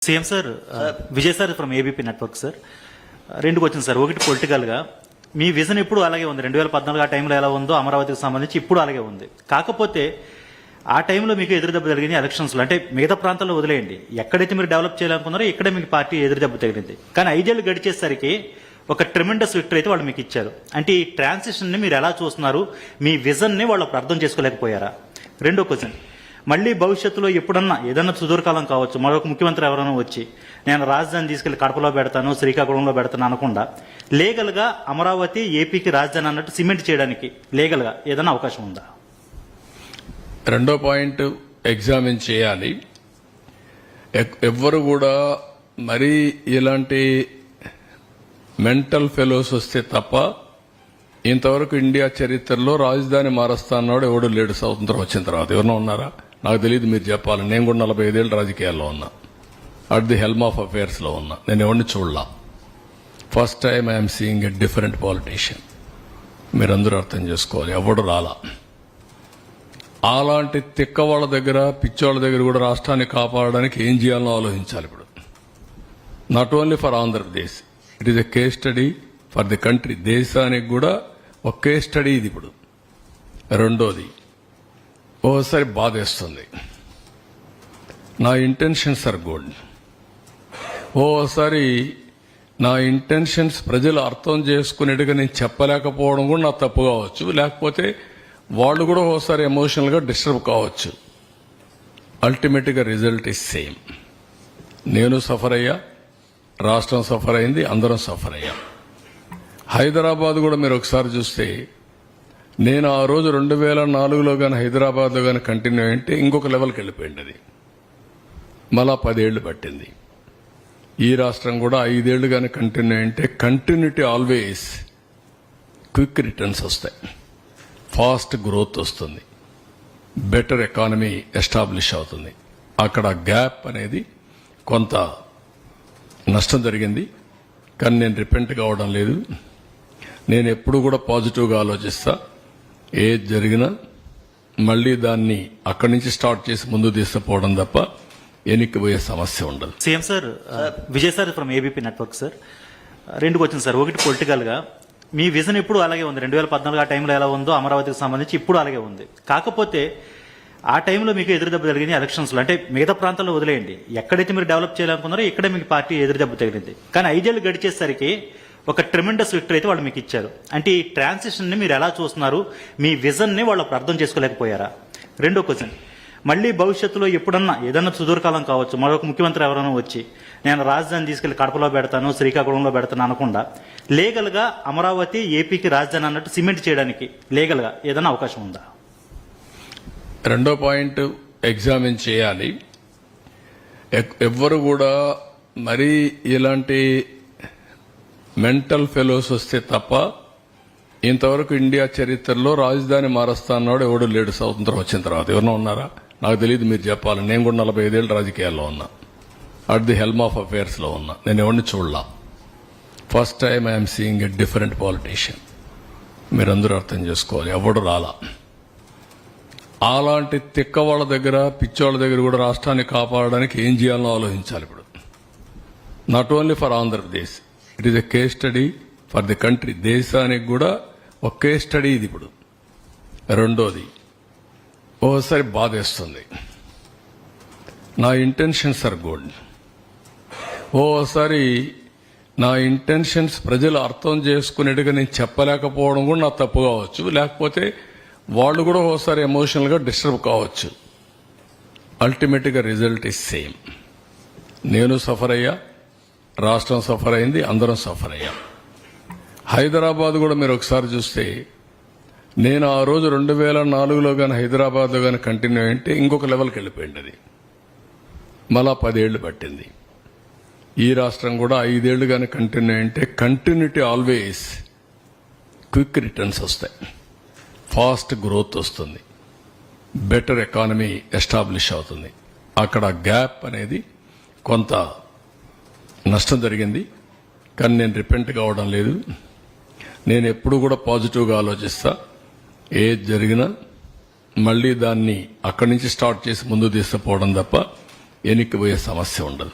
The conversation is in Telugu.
CM sir Vijay sir from ABP network sir రెండు క్వశ్చన్ సార్. ఒకటి పొలిటికల్గా మీ విజన్ ఇప్పుడు అలాగే ఉంది, 2014 ఆ టైంలో ఎలా ఉందో అమరావతికి సంబంధించి ఇప్పుడు అలాగే ఉంది. కాకపోతే ఆ టైంలో మీకు ఎదురుదెబ్బ తగిలింది ఎలక్షన్స్లో. అంటే మిగతా ప్రాంతాల్లో వదిలేయండి, ఎక్కడైతే మీరు డెవలప్ చేయాలనుకున్నారో ఇక్కడే మీకు పార్టీ ఎదురుదెబ్బ తగిలింది. కానీ 5 ఏళ్ళు గడిచేసరికి ఒక ట్రెమెండస్ విక్టరీ అయితే వాళ్ళు మీకు ఇచ్చారు. అంటే ఈ ట్రాన్సిషన్ని మీరు ఎలా చూస్తున్నారు? మీ విజన్ని వాళ్ళు అప్పుడు అర్థం చేసుకోలేకపోయారా? రెండో క్వశ్చన్, మళ్ళీ భవిష్యత్తులో ఎప్పుడన్నా ఏదన్నా సుదూరకాలం కావచ్చు, మరొక ముఖ్యమంత్రి ఎవరైనా వచ్చి నేను రాజధాని తీసుకెళ్లి కడపలో పెడతాను, శ్రీకాకుళంలో పెడతాను అనకుండా లీగల్గా అమరావతి ఏపీకి రాజధాని అన్నట్టు సిమెంట్ చేయడానికి లీగల్గా ఏదైనా అవకాశం ఉందా? రెండో పాయింట్ ఎగ్జామిన్ చేయాలి. ఎవ్వరు కూడా మరీ ఇలాంటి మెంటల్ ఫెలోస్ వస్తే తప్ప ఇంతవరకు ఇండియా చరిత్రలో రాజధాని మారుస్తా అన్నాడు ఎవడు లేడు. స్వతంత్రం వచ్చిన తర్వాత ఎవరైనా ఉన్నారా? నాకు తెలియదు, మీరు చెప్పాలి. నేను కూడా 45 ఏళ్ళు రాజకీయాల్లో ఉన్నా, at the helm of affairs లో ఉన్నా. నేను ఎవరిని చూడలా. First time I'm seeing a different politician. మీరందరూ అర్థం చేసుకోవాలి, ఎవడు రాలా. అలాంటి తిక్క వాళ్ళ దగ్గర, పిచ్చోళ్ళ దగ్గర కూడా రాష్ట్రాన్ని కాపాడడానికి ఏం చేయాలో ఆలోచించాలి ఇప్పుడు. Not only for Andhra Pradesh, it is a case study for the country. దేశానికి కూడా ఒక కేస్ స్టడీ ఇది ఇప్పుడు. రెండోది, ఓసారి బాధేస్తుంది. నా ఇంటెన్షన్స్ ఆర్ గుడ్. ఓసారి నా ఇంటెన్షన్స్ ప్రజలు అర్థం చేసుకునేట్టుగా నేను చెప్పలేకపోవడం కూడా నా తప్పు కావచ్చు. లేకపోతే వాళ్ళు కూడా ఓసారి ఎమోషనల్గా డిస్టర్బ్ కావచ్చు. అల్టిమేట్గా రిజల్ట్ ఈజ్ సేమ్. నేను సఫర్ అయ్యా, రాష్ట్రం సఫర్ అయింది, అందరం సఫర్ అయ్యాం. హైదరాబాద్ కూడా మీరు ఒకసారి చూస్తే, నేను ఆ రోజు 2004లో కానీ హైదరాబాద్లో కానీ కంటిన్యూ అయింటే ఇంకొక లెవెల్కి వెళ్ళిపోయింది. అది మళ్ళా 10 ఏళ్లు పట్టింది. ఈ రాష్ట్రం కూడా 5 ఏళ్లు కానీ కంటిన్యూ అయింటే కంటిన్యూటీ ఆల్వేస్ క్విక్ రిటర్న్స్ వస్తాయి, ఫాస్ట్ గ్రోత్ వస్తుంది, బెటర్ ఎకానమీ ఎస్టాబ్లిష్ అవుతుంది. అక్కడ గ్యాప్ అనేది కొంత నష్టం జరిగింది, కానీ నేను రిపెంట్ కావడం లేదు. నేను ఎప్పుడు కూడా పాజిటివ్గా ఆలోచిస్తా. ఏది జరిగినా మళ్ళీ దాన్ని అక్కడి నుంచి స్టార్ట్ చేసి ముందు తీసుకుపోవడం తప్ప ఎన్నికపోయే సమస్య ఉండదు. CM sir Vijay sir from ABP network sir రెండు క్వశ్చన్ సార్. ఒకటి పొలిటికల్గా మీ విజన్ ఇప్పుడు అలాగే ఉంది, 2014 ఆ టైంలో ఎలా ఉందో అమరావతికి సంబంధించి ఇప్పుడు అలాగే ఉంది. కాకపోతే ఆ టైంలో మీకు ఎదురుదెబ్బ తగిలింది ఎలక్షన్స్లో. అంటే మిగతా ప్రాంతాల్లో వదిలేయండి, ఎక్కడైతే మీరు డెవలప్ చేయాలనుకున్నారో ఇక్కడే మీకు పార్టీ ఎదురుదెబ్బ తగిలింది. కానీ 5 ఏళ్ళు గడిచేసరికి ఒక ట్రెమెండస్ విక్టరీ అయితే వాళ్ళు మీకు ఇచ్చారు. అంటే ఈ ట్రాన్సిషన్ని మీరు ఎలా చూస్తున్నారు? మీ విజన్ని వాళ్ళు అప్పుడు అర్థం చేసుకోలేకపోయారా? రెండో క్వశ్చన్, మళ్ళీ భవిష్యత్తులో ఎప్పుడన్నా ఏదన్నా సుదూరకాలం కావచ్చు, మరొక ముఖ్యమంత్రి ఎవరైనా వచ్చి నేను రాజధాని తీసుకెళ్లి కడపలో పెడతాను, శ్రీకాకుళంలో పెడతాను అనకుండా లీగల్గా అమరావతి ఏపీకి రాజధాని అన్నట్టు సిమెంట్ చేయడానికి లీగల్గా ఏదైనా అవకాశం ఉందా? రెండో పాయింట్ ఎగ్జామిన్ చేయాలి. ఎవ్వరు కూడా మరీ ఇలాంటి మెంటల్ ఫెలోస్ వస్తే తప్ప ఇంతవరకు ఇండియా చరిత్రలో రాజధాని మారుస్తా అన్నాడు ఎవడు లేడు. స్వతంత్రం వచ్చిన తర్వాత ఎవరైనా ఉన్నారా? నాకు తెలియదు, మీరు చెప్పాలి. నేను కూడా 45 ఏళ్ళు రాజకీయాల్లో ఉన్నా, at the helm of affairs లో ఉన్నా. నేను ఎవరిని చూడలా. First time I'm seeing a different politician. మీరందరూ అర్థం చేసుకోవాలి, ఎవడు రాలా. అలాంటి తిక్క వాళ్ళ దగ్గర, పిచ్చోళ్ళ దగ్గర కూడా రాష్ట్రాన్ని కాపాడడానికి ఏం చేయాలో ఆలోచించాలి ఇప్పుడు. Not only for Andhra Pradesh, it is a case study for the country. దేశానికి కూడా ఒక కేస్ స్టడీ ఇది ఇప్పుడు. రెండోది, ఓసారి బాధేస్తుంది. నా ఇంటెన్షన్స్ ఆర్ గుడ్. ఓసారి నా ఇంటెన్షన్స్ ప్రజలు అర్థం చేసుకునేట్టుగా నేను చెప్పలేకపోవడం కూడా నా తప్పు కావచ్చు. లేకపోతే వాళ్ళు కూడా ఓసారి ఎమోషనల్గా డిస్టర్బ్ కావచ్చు. అల్టిమేట్గా రిజల్ట్ ఈజ్ సేమ్. నేను సఫర్ అయ్యా, రాష్ట్రం సఫర్ అయింది, అందరం సఫర్ అయ్యాం. హైదరాబాద్ కూడా మీరు ఒకసారి చూస్తే, నేను ఆ రోజు 2004లో కానీ హైదరాబాద్లో కానీ కంటిన్యూ అయింటే ఇంకొక లెవెల్కి వెళ్ళిపోయింది. అది మళ్ళా 10 ఏళ్లు పట్టింది. ఈ రాష్ట్రం కూడా 5 ఏళ్లు కానీ కంటిన్యూ అయింటే కంటిన్యూటీ ఆల్వేస్ క్విక్ రిటర్న్స్ వస్తాయి, ఫాస్ట్ గ్రోత్ వస్తుంది, బెటర్ ఎకానమీ ఎస్టాబ్లిష్ అవుతుంది. అక్కడ గ్యాప్ అనేది కొంత నష్టం జరిగింది, కానీ నేను రిపెంట్ కావడం లేదు. నేను ఎప్పుడు కూడా పాజిటివ్గా ఆలోచిస్తా. ఏది జరిగినా మళ్ళీ దాన్ని అక్కడి నుంచి స్టార్ట్ చేసి ముందు తీసుకుపోవడం తప్ప ఎన్నికపోయే సమస్య ఉండదు.